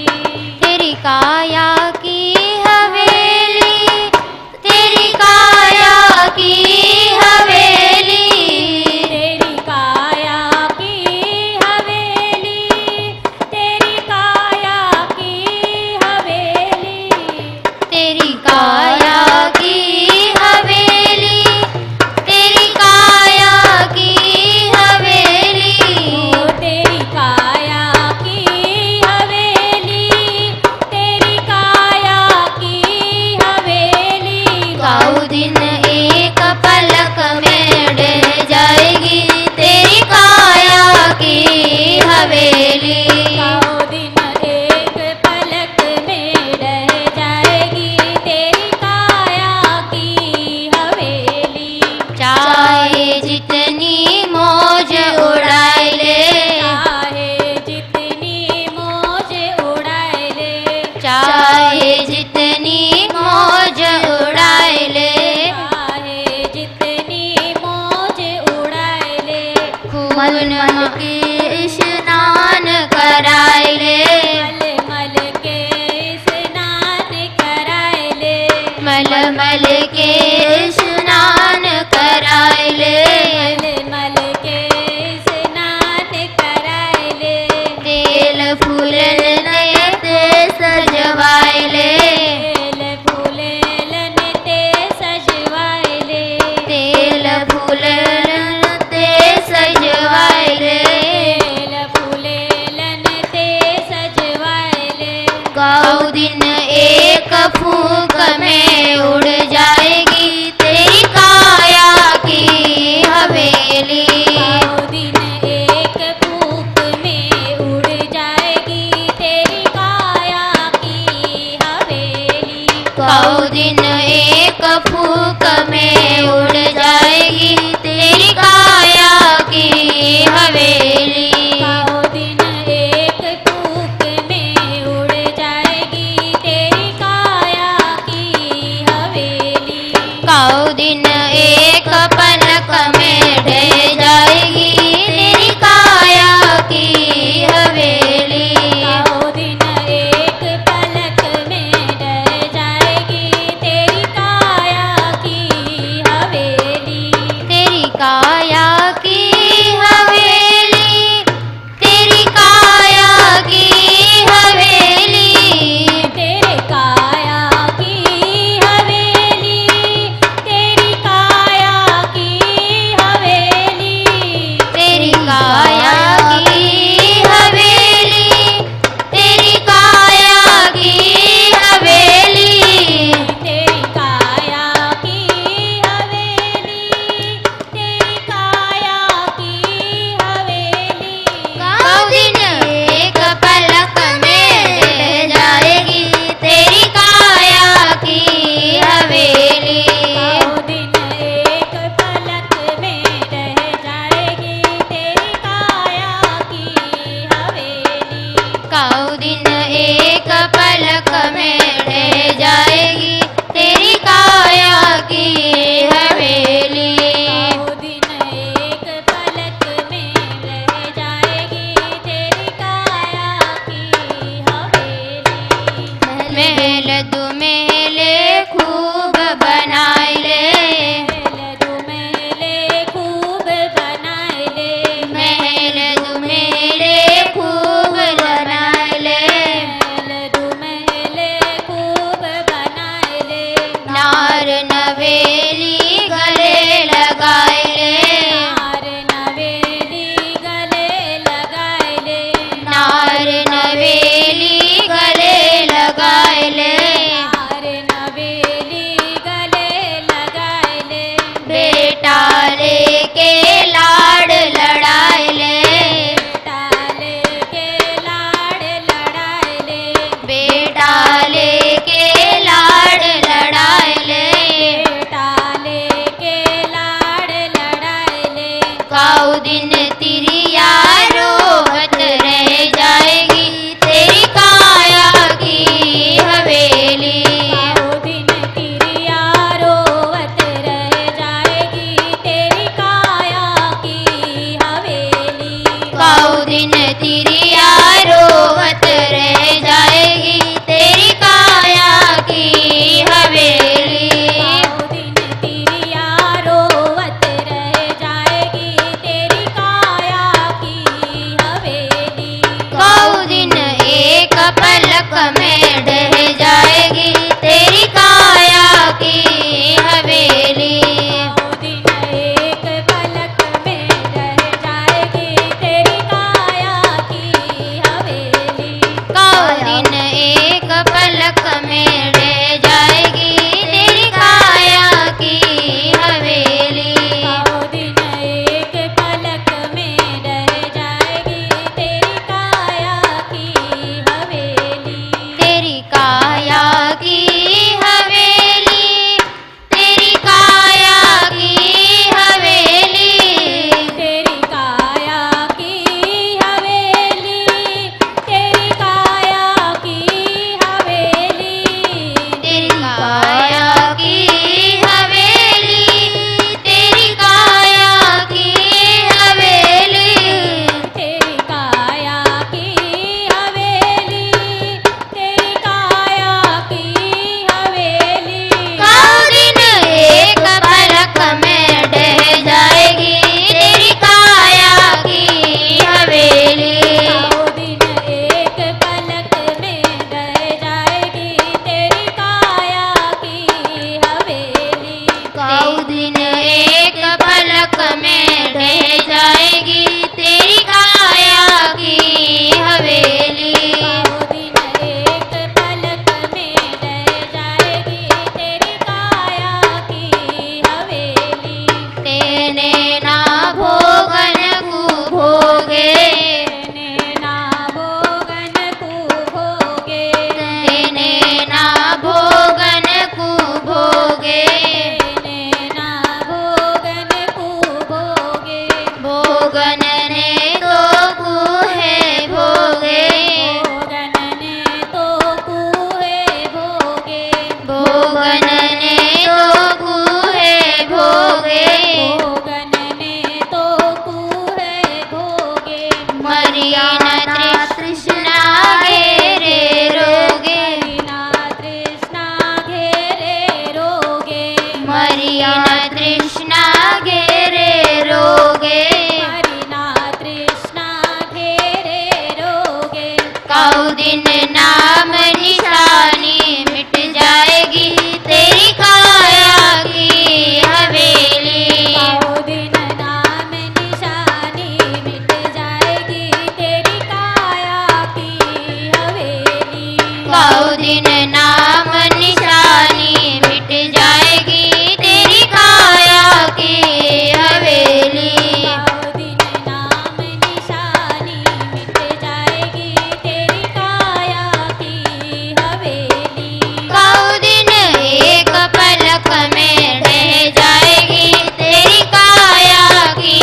तेरी काया की हवेली, तेरी काया की हवेली। तेरी काया की हवेली। तेरी काया की हवेली। तेरी काया की हवेली, तेरी काया की हवेली। ओ तेरी काया की हवेली। तेरी चाहे जितनी मौज उड़ाए ले, चाहे जितनी मौज उड़ाए ले, मल मल के स्नान कराए ले, मल मल के स्नान कराए ले, मल मल के स्नान कराए ले, मल मल के स्नान कराए ले, तेल फूलन ते सजवाए ले, तेल फूलन ते सजवाए ले, तेल फूलन ते सजवाए ले, तेल फूलन ते सजवाए ले, गाँव दिन एक फूंक में उड़ जाएगी तेरी काया की हवेली, गाँव दिन एक फूंक में उड़ जाएगी तेरी काया की हवेली, गाँव दिन एक फूंक में उड़ जाएगी तेरी काया की हवेली, गाँव दिन एक फूंक में उड़ जाएगी तेरी काया की हवेली, गाँव दिन एक पलक में ढह जाएगी तेरी काया की हवेली, गाँव दिन एक पलक में ढह जाएगी तेरी काया की हवेली, तेरी काया की हवेली, तेरी काया की हवेली, तेरे काया की हवेली, तेरी काया की हवेली, तेरी काया की हवेली, तेरी काया की हवेली, तेरी काया की हवेली, तेरी काया की हवेली, गाँव दिन एक पलक में ढह जाएगी तेरी काया की हवेली, गाँव दिन एक पलक में रह जाएगी तेरी काया की हवेली, गाँव दिन एक पलक में ढह जाएगी तेरी काया की हवेली, गाँव दिन एक पलक में रह जाएगी तेरी काया की हवेली, महल दो महले खूब बनाए ले, महल दो महले खूब बनाए ले, महल दो महले खूब बनाए ले, महल दो महले खूब बनाए ले, नार नवेली गले लगाए ले, नार नवेली गले लगाए ले, नार नवेली गले लगाए ले, नार नवेली गले लगाए ले, बेटा लेके लाड़ लड़ाए ले, बेटा लेके लाड़ लड़ाए ले, बेटा लेके लाड़ लड़ाए ले, बेटा लेके लाड़ लड़ाए ले, गाँव दिन तिरिया रोवत रह जाएगी तेरी काया की हवेली, गाँव दिन तिरिया रोवत रह जाएगी तेरी काया की हवेली, गाँव दिन तिरिया रोवत रह जाएगी तेरी काया की हवेली, गाँव दिन तिरिया रोवत रह जाएगी तेरी काया की हवेली, गाँव दिन एक पलक में ढह जाएगी तेरी काया की हवेली, गाँव दिन एक पलक में रह जाएगी तेरी काया की हवेली, गाँव दिन एक पलक में ढह जाएगी तेरी काया की हवेली, गाँव दिन एक पलक में रह जाएगी तेरी काया की हवेली, तेरी काया काऊ दिन नाम निशानी मिट जाएगी तेरी काया की हवेली। काऊ दिन नाम निशानी मिट जाएगी तेरी काया की हवेली। काऊ दिन एक पलक में ढह जाएगी तेरी काया की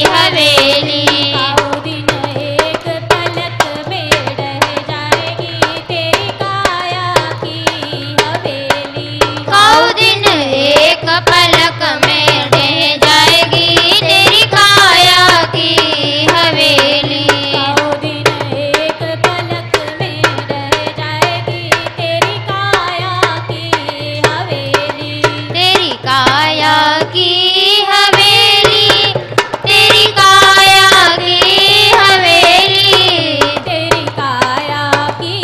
हवेली। काऊ दिन एक पलक में ढह जाएगी तेरी काया की हवेली। काऊ दिन एक पलक में ढह जाएगी तेरी काया की हवेली। काऊ दिन एक पलक में ढह जाएगी तेरी काया की हवेली। तेरी काया की हवेली, तेरी काया की हवेली। तेरी काया की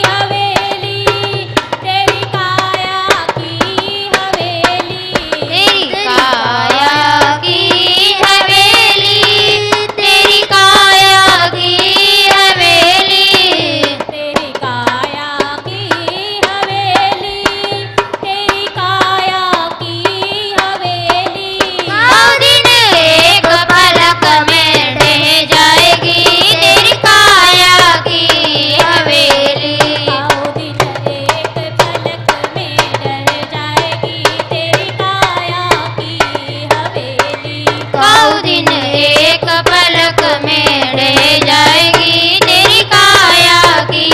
हवेली, तेरी काया की हवेली। तेरी काया की हवेली, तेरी काया की हवेली। तेरी काया की हवेली, तेरी काया की हवेली। काऊ दिन एक पलक में ढह जाएगी तेरी काया की हवेली। काऊ दिन एक पलक में ढह जाएगी तेरी काया की हवेली। काऊ दिन एक पलक में ढह जाएगी तेरी काया की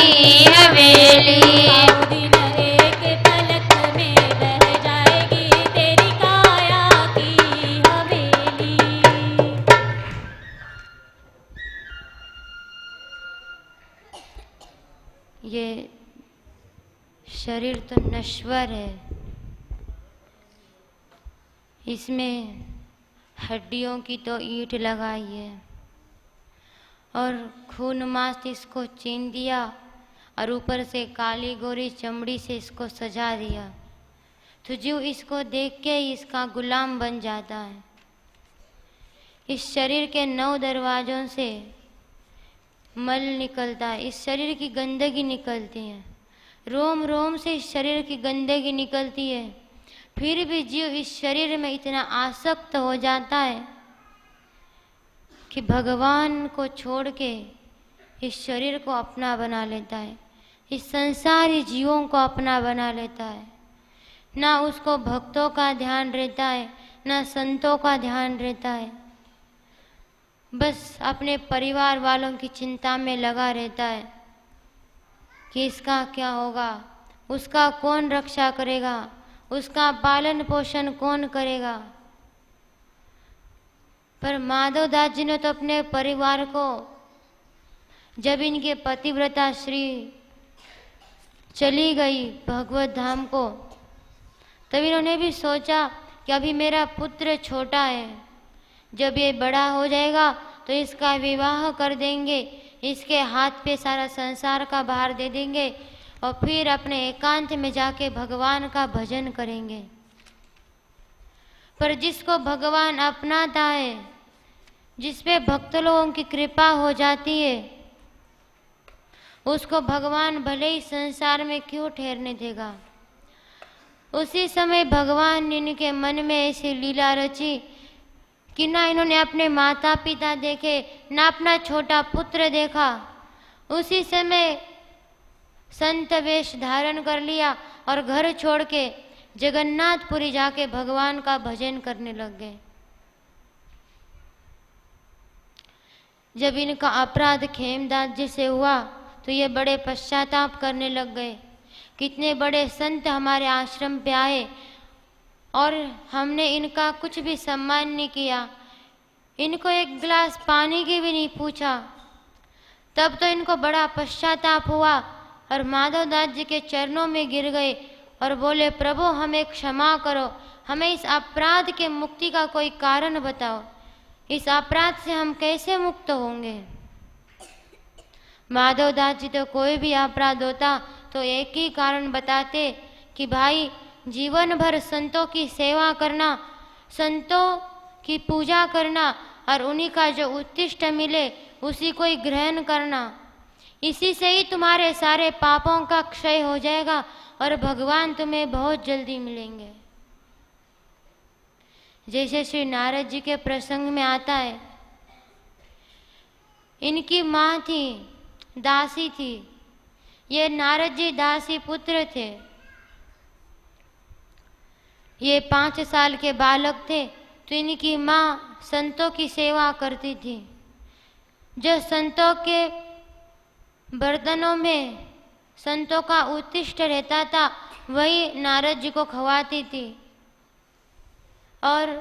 हवेली। काऊ दिन एक पलक में ढह जाएगी तेरी काया की हवेली। ये शरीर तो नश्वर है, इसमें हड्डियों की तो ईंट लगाई है और खून मांस इसको चीन दिया और ऊपर से काली गोरी चमड़ी से इसको सजा दिया, तो जीव इसको देख के ही इसका गुलाम बन जाता है। इस शरीर के 9 दरवाज़ों से मल निकलता है, इस शरीर की गंदगी निकलती है, रोम रोम से इस शरीर की गंदगी निकलती है, फिर भी जीव इस शरीर में इतना आसक्त हो जाता है कि भगवान को छोड़ के इस शरीर को अपना बना लेता है, इस संसारी जीवों को अपना बना लेता है। ना उसको भक्तों का ध्यान रहता है, ना संतों का ध्यान रहता है, बस अपने परिवार वालों की चिंता में लगा रहता है कि इसका क्या होगा, उसका कौन रक्षा करेगा, उसका पालन पोषण कौन करेगा। पर माधव दास जी ने तो अपने परिवार को, जब इनके पतिव्रता श्री चली गई भगवत धाम को, तब इन्होंने भी सोचा कि अभी मेरा पुत्र छोटा है, जब ये बड़ा हो जाएगा तो इसका विवाह कर देंगे, इसके हाथ पे सारा संसार का भार दे देंगे और फिर अपने एकांत में जाके भगवान का भजन करेंगे। पर जिसको भगवान अपनाता है, जिस पे भक्त लोगों की कृपा हो जाती है, उसको भगवान भले ही संसार में क्यों ठहरने देगा। उसी समय भगवान ने इनके मन में ऐसी लीला रची कि ना इन्होंने अपने माता पिता देखे, ना अपना छोटा पुत्र देखा। उसी समय संत वेश धारण कर लिया और घर छोड़ के जगन्नाथपुरी जाके भगवान का भजन करने लग गए। जब इनका अपराध खेमदास जी से हुआ तो ये बड़े पश्चाताप करने लग गए। कितने बड़े संत हमारे आश्रम पे आए और हमने इनका कुछ भी सम्मान नहीं किया, इनको एक गिलास पानी की भी नहीं पूछा। तब तो इनको बड़ा पश्चाताप हुआ और माधव दास जी के चरणों में गिर गए और बोले, प्रभु हमें क्षमा करो, हमें इस अपराध के मुक्ति का कोई कारण बताओ, इस अपराध से हम कैसे मुक्त होंगे। माधव दास जी तो कोई भी अपराध होता तो एक ही कारण बताते कि भाई जीवन भर संतों की सेवा करना, संतों की पूजा करना और उन्हीं का जो उत्तिष्ठ मिले उसी को ही ग्रहण करना, इसी से ही तुम्हारे सारे पापों का क्षय हो जाएगा और भगवान तुम्हें बहुत जल्दी मिलेंगे। जैसे श्री नारद जी के प्रसंग में आता है, इनकी माँ थी, दासी थी। ये नारद जी दासी पुत्र थे। ये 5 साल के बालक थे तो इनकी माँ संतों की सेवा करती थी। जो संतों के बर्तनों में संतों का उच्छिष्ट रहता था वही नारद जी को खवाती थी और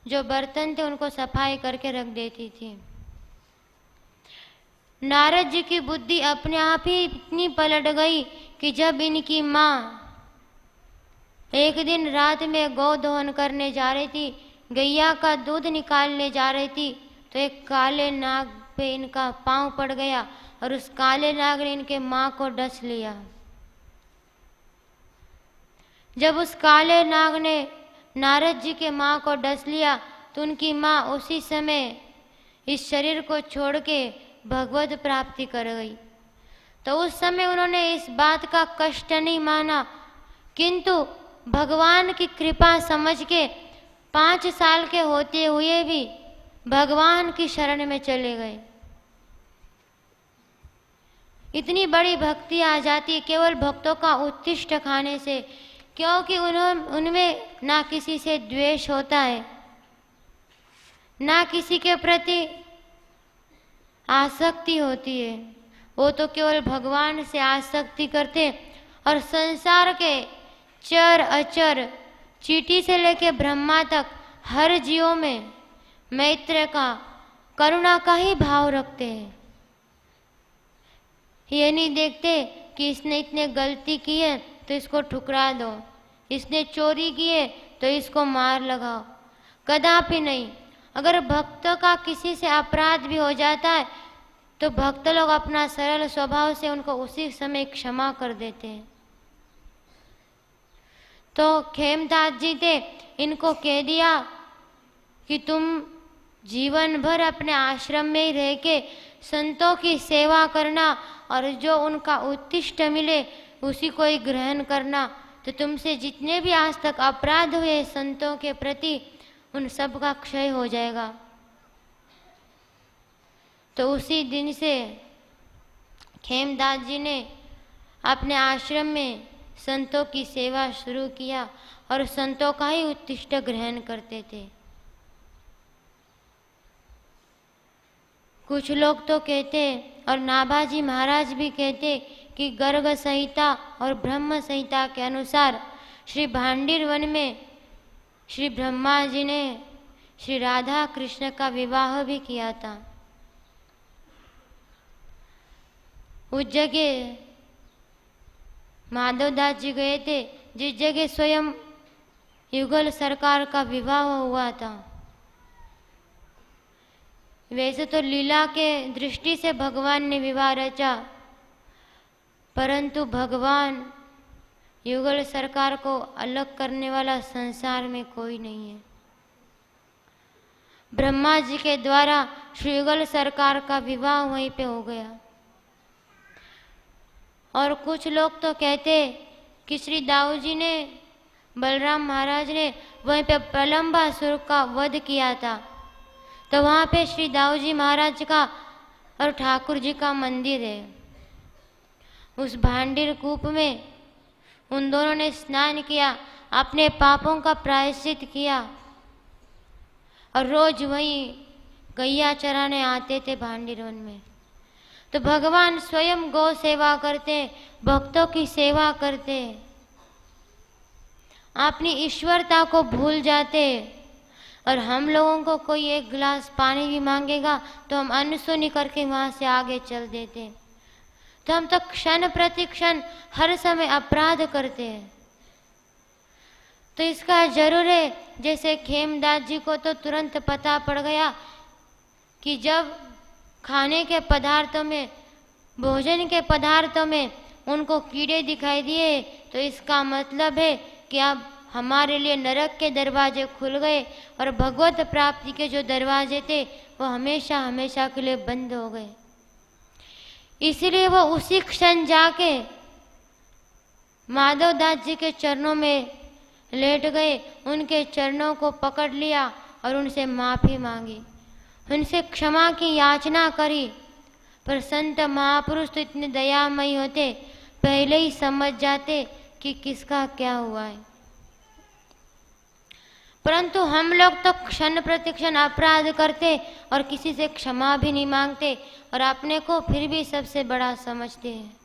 जो बर्तन थे उनको सफाई करके रख देती थी। नारद जी की बुद्धि अपने आप ही इतनी पलट गई कि जब इनकी माँ एक दिन रात में गौ दोहन करने जा रही थी, गैया का दूध निकालने जा रही थी, तो एक काले नाग पे इनका पांव पड़ गया और उस काले नाग ने इनके माँ को डस लिया। जब उस काले नाग ने नारद जी के माँ को डस लिया तो उनकी माँ उसी समय इस शरीर को छोड़ के भगवत प्राप्ति कर गई। तो उस समय उन्होंने इस बात का कष्ट नहीं माना, किंतु भगवान की कृपा समझ के 5 साल के होते हुए भी भगवान की शरण में चले गए। इतनी बड़ी भक्ति आ जाती है केवल भक्तों का उच्छिष्ट खाने से, क्योंकि उनमें ना किसी से द्वेष होता है, ना किसी के प्रति आसक्ति होती है। वो तो केवल भगवान से आसक्ति करते और संसार के चर अचर, चींटी से लेके ब्रह्मा तक हर जीवों में मैत्र का, करुणा का ही भाव रखते हैं। ये नहीं देखते कि इसने इतने गलती की है तो इसको ठुकरा दो, इसने चोरी की है तो इसको मार लगाओ, कदापि नहीं। अगर भक्त का किसी से अपराध भी हो जाता है तो भक्त लोग अपना सरल स्वभाव से उनको उसी समय क्षमा कर देते हैं। तो खेमदास जी थे, इनको कह दिया कि तुम जीवन भर अपने आश्रम में ही रह के संतों की सेवा करना और जो उनका उच्छिष्ट मिले उसी को ही ग्रहण करना, तो तुमसे जितने भी आज तक अपराध हुए संतों के प्रति उन सब का क्षय हो जाएगा। तो उसी दिन से खेमदास जी ने अपने आश्रम में संतों की सेवा शुरू किया और संतों का ही उच्छिष्ट ग्रहण करते थे। कुछ लोग तो कहते और नाभाजी महाराज भी कहते कि गर्ग संहिता और ब्रह्म संहिता के अनुसार श्री भांडीर वन में श्री ब्रह्मा जी ने श्री राधा कृष्ण का विवाह भी किया था। उस जगह माधवदास जी गए थे जिस जगह स्वयं युगल सरकार का विवाह हुआ था। वैसे तो लीला के दृष्टि से भगवान ने विवाह रचा, परंतु भगवान युगल सरकार को अलग करने वाला संसार में कोई नहीं है। ब्रह्मा जी के द्वारा श्री युगल सरकार का विवाह वहीं पे हो गया। और कुछ लोग तो कहते कि श्री दाऊ जी ने, बलराम महाराज ने वहीं पे प्रलंबासुर का वध किया था, तो वहाँ पे श्री दाऊ जी महाराज का और ठाकुर जी का मंदिर है। उस भांडीर कूप में उन दोनों ने स्नान किया, अपने पापों का प्रायश्चित किया और रोज वहीं गैया चराने आते थे भांडीर वन में। तो भगवान स्वयं गौ सेवा करते, भक्तों की सेवा करते, अपनी ईश्वरता को भूल जाते। और हम लोगों को कोई एक गिलास पानी भी मांगेगा तो हम अनसुनी करके वहाँ से आगे चल देते। तो हम तो क्षण प्रति क्षण हर समय अपराध करते हैं। तो इसका जरूर है, जैसे खेमदास जी को तो तुरंत पता पड़ गया कि जब खाने के पदार्थों में, भोजन के पदार्थों में उनको कीड़े दिखाई दिए तो इसका मतलब है कि अब हमारे लिए नरक के दरवाजे खुल गए और भगवत प्राप्ति के जो दरवाजे थे वो हमेशा हमेशा के लिए बंद हो गए। इसलिए वो उसी क्षण जाके माधव दास जी के चरणों में लेट गए, उनके चरणों को पकड़ लिया और उनसे माफ़ी मांगी, उनसे क्षमा की याचना करी। पर संत महापुरुष तो इतने दयामयी होते, पहले ही समझ जाते कि किसका क्या हुआ है। परंतु हम लोग तो क्षण प्रतिक्षण अपराध करते और किसी से क्षमा भी नहीं मांगते और अपने को फिर भी सबसे बड़ा समझते हैं।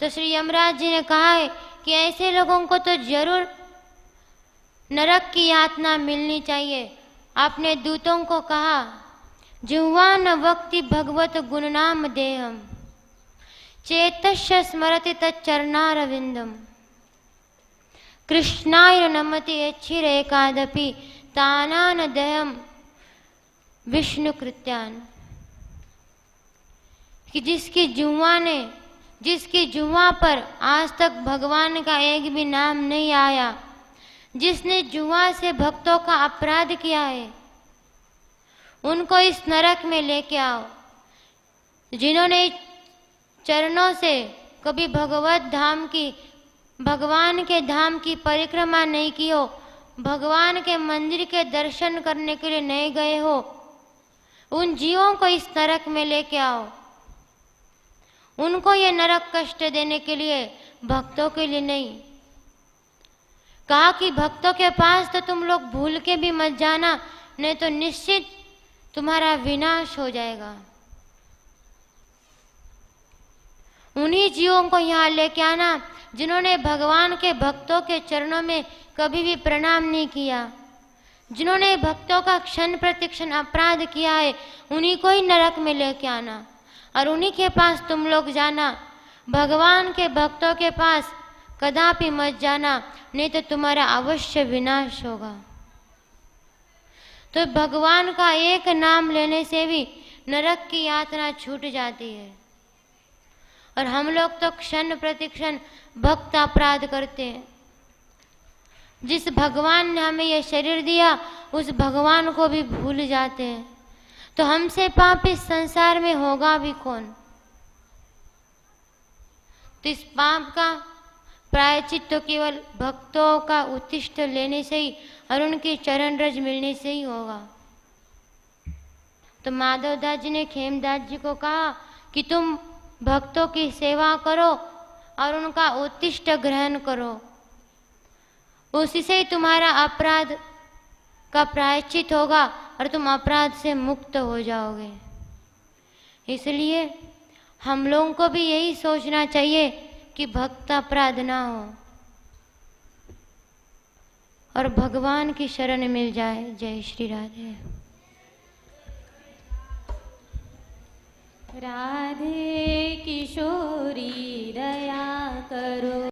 तो श्री यमराज जी ने कहा है कि ऐसे लोगों को तो जरूर नरक की यातना मिलनी चाहिए। आपने दूतों को कहा, जिह्वा न वक्ति भगवत गुणनाम देहम चेतस्य स्मरति तच्चरणारविंदम कृष्णाय नमति यच्छिरेकादपि तानान देहम विष्णु कृत्यान। कि जिसकी जुआ पर आज तक भगवान का एक भी नाम नहीं आया, जिसने जुआ से भक्तों का अपराध किया है, उनको इस नरक में लेके आओ। जिन्होंने चरणों से कभी भगवान के धाम की परिक्रमा नहीं की हो, भगवान के मंदिर के दर्शन करने के लिए नहीं गए हो, उन जीवों को इस नरक में लेके आओ। उनको ये नरक कष्ट देने के लिए, भक्तों के लिए नहीं। कहा कि भक्तों के पास तो तुम लोग भूल के भी मत जाना, नहीं तो निश्चित तुम्हारा विनाश हो जाएगा। उन्हीं जीवों को यहाँ लेके आना जिन्होंने भगवान के भक्तों के चरणों में कभी भी प्रणाम नहीं किया, जिन्होंने भक्तों का क्षण प्रतिक्षण अपराध किया है, उन्हीं को ही नरक में लेके आना और उन्हीं के पास तुम लोग जाना। भगवान के भक्तों के पास कदापि मत जाना, नहीं तो तुम्हारा अवश्य विनाश होगा। तो भगवान का एक नाम लेने से भी नरक की यातना छूट जाती है। और हम लोग तो क्षण प्रतिक्षण भक्त अपराध करते हैं। जिस भगवान ने हमें यह शरीर दिया, उस भगवान को भी भूल जाते हैं। तो हमसे पाप इस संसार में होगा भी कौन? तो इस पाप का प्रायश्चित तो केवल भक्तों का उत्तिष्ठ लेने से ही और उनके चरण रज मिलने से ही होगा। तो माधव दास जी ने खेमदास जी को कहा कि तुम भक्तों की सेवा करो और उनका उत्तिष्ठ ग्रहण करो, उसी से ही तुम्हारा अपराध का प्रायश्चित होगा और तुम अपराध से मुक्त हो जाओगे। इसलिए हम लोगों को भी यही सोचना चाहिए कि भक्त अपराध ना हो और भगवान की शरण मिल जाए। जय श्री राधे। राधे किशोरी दया करो।